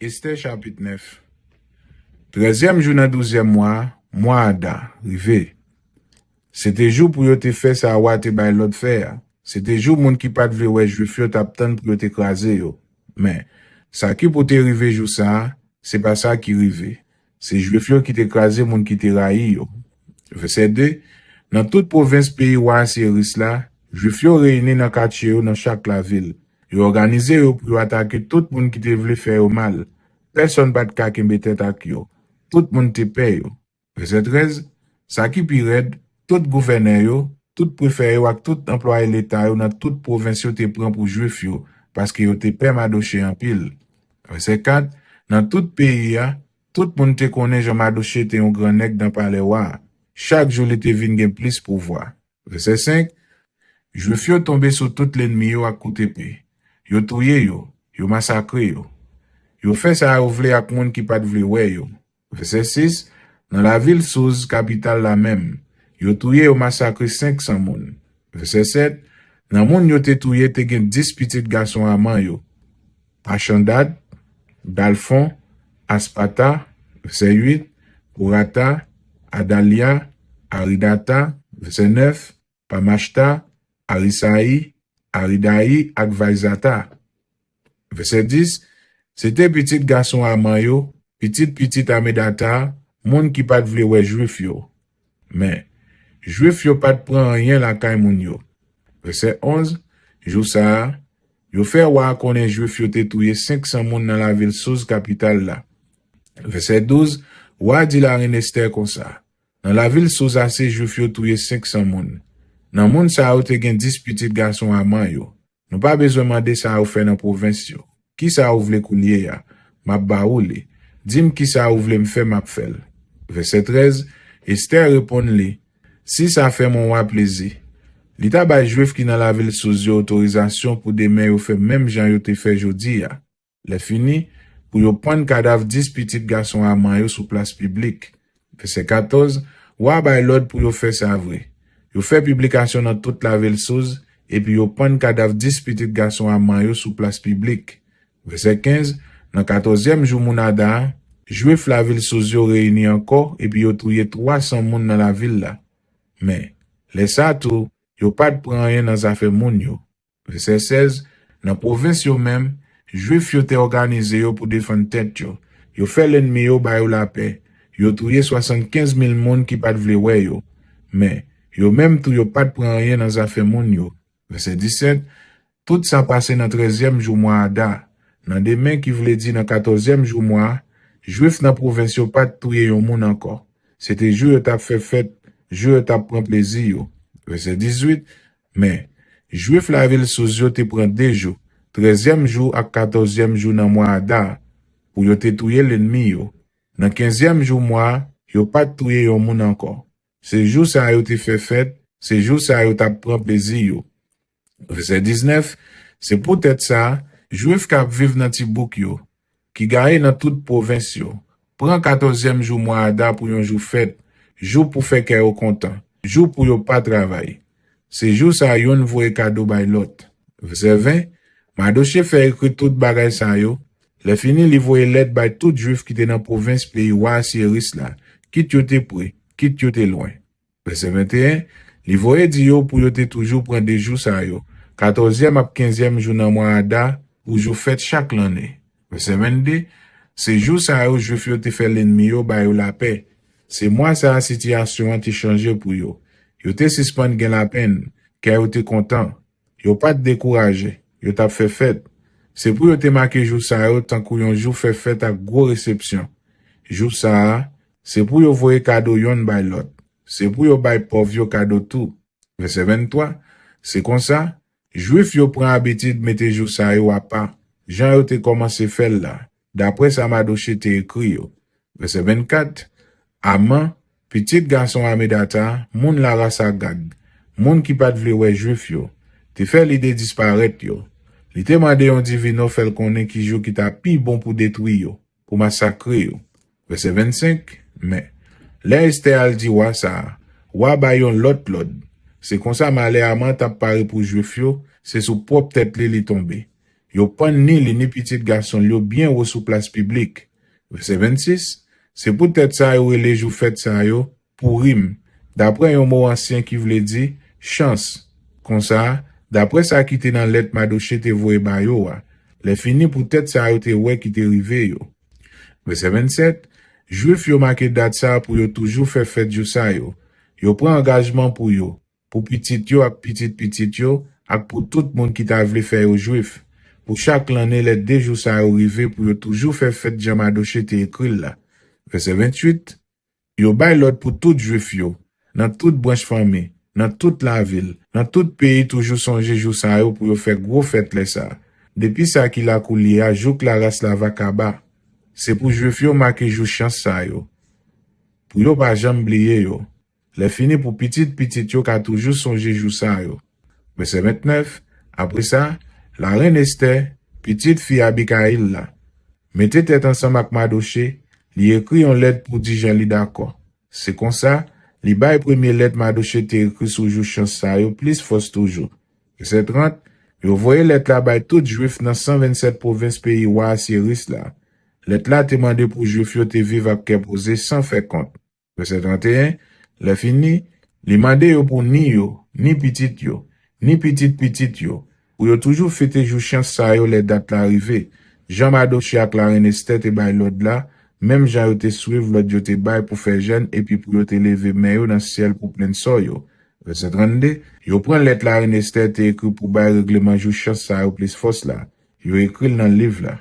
Esther chapitre 9. 13e jour dans 12e mois Ada, rivé. C'était jour pour yo te fait ça wa te bay l'autre faire. C'était jour moun qui pas de vle ouais juif yo t'attend pour yo t'écraser yo. Mais ça qui pour te rivé jour ça, c'est pas ça qui rivé. C'est juif yo qui t'écraser moun qui te raï yo. Verset 2. Dans toute province pays wa Syris là, juif yo réunis dans quartier yo dans chaque la ville. Yo organisé yo pour attaquer tout moun qui te vle faire au mal. Personne pas de ka kembe tête ak yo. Tout moun te paye yo. Verset 13. Ça qui pi red, tout gouverneur yo, tout préfet yo ak tout employé l'État yo dans toute province yo te prend pour juif yo parce que yo te paie Madoché en pile. Verset 4. Dans tout pays ya, tout moun te connaît Jean Madoché te un grand nèg dans palais wa. Chaque jour il te vinn gen plus pouvoir. Verset 5. Juif yo tombé sur tout l'ennemi yo ak coup épée. Yo touye yo, yo massacré yo. Yo fait ça ou vle ak moun ki pat vle wè yo. Verset 6. Dans la ville Souz, capitale la même, yo touye yo massacré 500 moun. Verset 7. Dans moun yo te touye te gen 10 petits garçons amant yo. Achandad, Dalphon, Aspata, verset 8. Urata, Adalia, Aridata, verset 9. Pamashta, Arisaï, Aridaï ak Vaizata. Verset 10. C'était petit garçon amant yo, petit Amedata, moun qui pas vle wè juif yo. Mais, juif yo pas prend rien la kay moun yo. Verset 11. Jou sa, yo fait wa konnen juif yo te touye 500 moun dans la ville Souz capitale là. Verset 12. Wa di la reine Esther comme ça. Dans la ville Souz assez juif yo touye 500 moun. Nan moun sa ou te gen 10 petits garçons amant yo. Nou pas besoin demander ça ou fait dans province yo. Qui ça ou vle kounye ya? M'a ba ou li. Dim qui ça ou vle m'fè m'a fèl. Verset 13. Esther répond li. Si ça fait mon wa plaisir. Li ta bay juif qui dans la ville Souz yo autorisation pour demain yo fait même jan yo te fait jodi ya. Le fini pour yo prendre cadavre 10 petits garçons amant yo sous place publique. Verset 14. Wa bay l'ordre pour yo faire ça vrai. Yo fait publication dans toute la ville Souz et puis yo prendre cadavre 10 petits garçons amant yo sous place publique. Verset 15. Dans 14e jour mounada, juif la ville Souz yo réuni encore et puis yo touye 300 moun dans la ville là. Mais, les ça tout, yo pas de prend rien dans affaire moun yo. Verset 16. Dans province yo même, juif yo te organisé yo pour défendre tête yo. Yo fait l'ennemi yo ba yo la paix. Yo touye 75 000 moun qui pas de vle wè yo. Mais, yo même tout yo pas de prend rien dans affaire moun yo. Verset 17. Tout ça passé dans 13e jour mois Ada. Dans demain qui voulait dire dans 14e jour mois, juif dans province yo pas touye yon moun encore. C'était jour yo t'a fait fête, jour yo t'a prend plaisir yo. Verset 18. Mais, juif la ville Souz yo te prend 2 jours, 13e jour ak 14e jour dans mois Ada, pour yo te touye l'ennemi yo. Dans 15e jour mois, yo pas touye yon moun encore. C'est jour ça yo te fait fête, c'est jour ça yo t'a prend plaisir yo. Verset 19. C'est peut-être ça, juif k'ap vive dans ti bouk yo, qui gagne dans toute province yo, prend 14e jour mois Ada pour yon jour fête, jour pour faire kè yo content, jour pour yo pas travail. C'est jour ça yon voye cadeau bay l'autre. Verset 20. Madoché fait écrit tout bagay sa yo, le fini li voye lettre bay tout juif qui te dans province pays wa Syris là, quitte yo te près, quitte yo te loin. Verset 21. Li voye di yo pour yo te toujours prendre des jours sa yo, 14e ak 15e jour dans mois Ada, ou jou fête chaque l'année. Verset 22. C'est jour ça yo juif yo te fait l'ennemi yo ba yo la paix. C'est moi ça situation ti changer pour yo. Yo te suspend gen la peine, car yo te content. Yo pas te décourager. Yo t'a fait fête. C'est pour yo te marqué jour ça yo tant que yon jour fait fête ak gros réception. Jour ça, c'est pour yo voyer cadeau yon bay l'autre. C'est pour yo bay pauvre yo cadeau tout. Verset 23. C'est comme ça. Juif yo prend habitude mette jour sa yo à part. Jean yo te commencé faire là. D'après ça Madoché te écrit yo. Verset 24. Aman, petit garçon Amedata, moun la race Agag, moun qui pas vle wè juif yo, te fait l'idée disparaître yo. Li te mande yon divino fel konnen ki jou ki ta pi bon pour détruire yo, pour massacrer yo. Verset 25. Mais, le Esther al di wa sa, wa bayon lot. C'est comme ça malé Aman t'a paré pour juif yo, c'est sous propre tête li tombe. Yo pas ni les ni petit garçon yo bien ou sous place publique. Verset 26. C'est peut-être ça yo les jou fait ça yo pour rime. D'après un mot ancien qui voulait dire chance. Comme ça, d'après ça qui était dans lettre Madoché te voye ba yo wa. Les fini peut-être ça yo te ouais qui te rive yo. Verset 27. Juif yo marqué date ça pour yo toujours faire fête jou ça yo. Yo prend engagement pour yo. Pour petit yo ak petit yo ak pour tout monde qui t'a voulu faire yo juif. Pour chaque l'année, les 2 jours ça arrivé pour yo toujours faire fête Jean Madoché te écrit là. Verset 28. Yo bay l'autre pour tout juif yo. Dans toute branche famille, dans toute la ville, dans tout pays toujours songer jour ça yo pour yo faire gros fête les ça. Depuis ça qu'il a coulé à jour que la race la va kaba. C'est pour juif yo marqué jour chance ça yo. Pour yo pas jamais oublier yo. Les fini pour petit yo qui a toujours songer jour ça yo. Verset 29. Après ça, la reine Esther, petite fille Abigail là, mettez tête ensemble avec Madoché, li écrit une lettre pour dire Jean li d'accord. C'est comme ça, li bail première lettre Madoché te écrit sous jour chance ça yo, plus force toujours. Verset 30, yo voyez lettre là bail tout juif dans 127 provinces pays wa Assyris là. Lettre là te demandé pour juif yo te vivre avec posé sans faire compte. Verset 31, le fini, li mandé yo pour ni yo, ni petit yo, ni petit yo. Ou yo toujours fêté jou chance sa yo les dates l'arrivée. Jean Madoché ak la reine Esther te bay l'autre là, même Jean yo te suivre l'autre yo te bay pour faire jeûne et puis pour yo te lever mais yo dans ciel pour plein so yo. Verset 32, yo prend lettre la reine Esther te écrit pour bay règlement jou chance sa yo plus force là. Yo écrit dans le livre là.